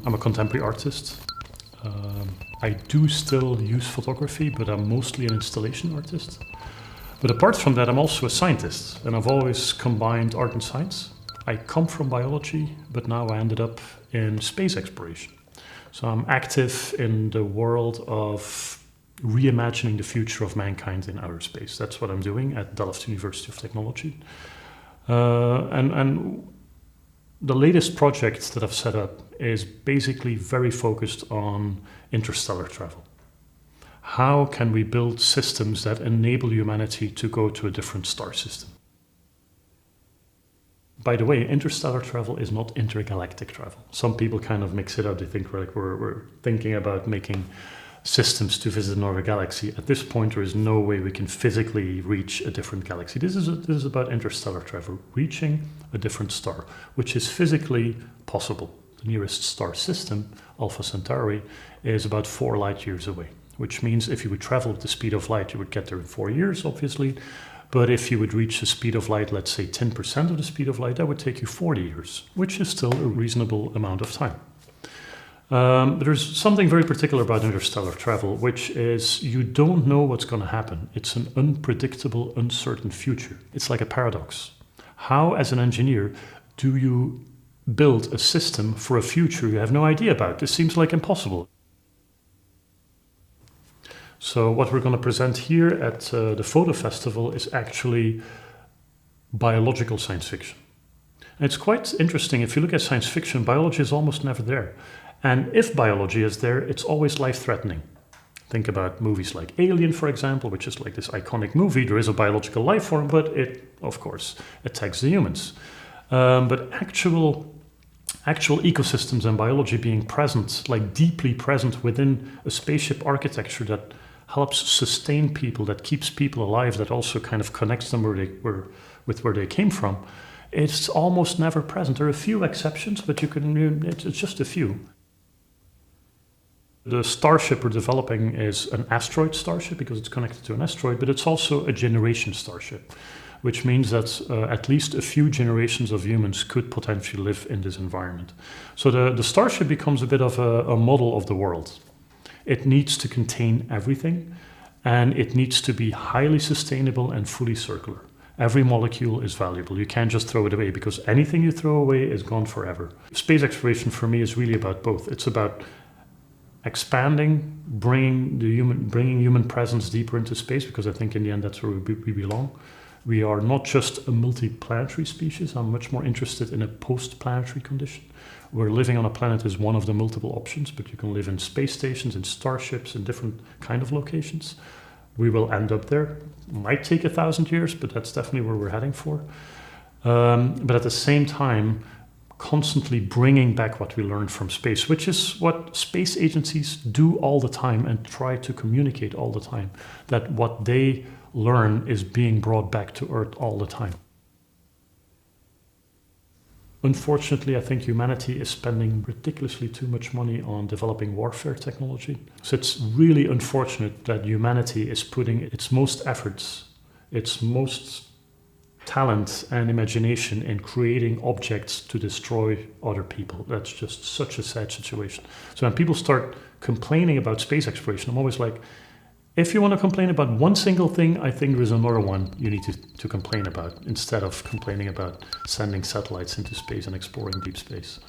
I'm a contemporary artist. I do still use photography, but I'm mostly an installation artist. But apart from that, I'm also a scientist, and I've always combined art and science. I come from biology, but now I ended up in space exploration. So I'm active in the world of reimagining the future of mankind in outer space. That's what I'm doing at Delft University of Technology. And the latest project that I've set up is basically very focused on interstellar travel. How can we build systems that enable humanity to go to a different star system? By the way, interstellar travel is not intergalactic travel. Some people kind of mix it up. They think we're thinking about making systems to visit another galaxy. At this point, there is no way we can physically reach a different galaxy. This is about interstellar travel, reaching a different star, which is physically possible. The nearest star system, Alpha Centauri, is about 4 light years away, which means if you would travel at the speed of light, you would get there in 4 years, obviously. But if you would reach the speed of light, let's say 10% of the speed of light, that would take you 40 years, which is still a reasonable amount of time. But there's something very particular about interstellar travel, which is you don't know what's going to happen. It's an unpredictable, uncertain future. It's like a paradox. How, as an engineer, do you build a system for a future you have no idea about? This seems like impossible. So what we're going to present here at the photo festival is actually biological science fiction. And it's quite interesting. If you look at science fiction, biology is almost never there. And if biology is there, it's always life-threatening. Think about movies like Alien, for example, which is like this iconic movie. There is a biological life form, but it, of course, attacks the humans. But actual ecosystems and biology being present, like deeply present within a spaceship architecture that helps sustain people, that keeps people alive, that also kind of connects them with where they came from, it's almost never present. There are a few exceptions, but it's just a few. The starship we're developing is an asteroid starship because it's connected to an asteroid, but it's also a generation starship, which means that at least a few generations of humans could potentially live in this environment. So the starship becomes a bit of a model of the world. It needs to contain everything, and it needs to be highly sustainable and fully circular. Every molecule is valuable. You can't just throw it away because anything you throw away is gone forever. Space exploration for me is really about both. It's about expanding, bringing human presence deeper into space, because I think in the end that's where we belong. We are not just a multiplanetary species. I'm much more interested in a post-planetary condition, where living on a planet is one of the multiple options, but you can live in space stations, in starships, in different kind of locations. We will end up there. Might take 1,000 years, but that's definitely where we're heading for. But at the same time, constantly bringing back what we learned from space, which is what space agencies do all the time and try to communicate all the time, that what they learn is being brought back to Earth all the time. Unfortunately, I think humanity is spending ridiculously too much money on developing warfare technology. So it's really unfortunate that humanity is putting its most efforts, its most talent and imagination in creating objects to destroy other people. That's just such a sad situation. So when people start complaining about space exploration, I'm always like, if you want to complain about one single thing, I think there is another one you need to complain about, instead of complaining about sending satellites into space and exploring deep space.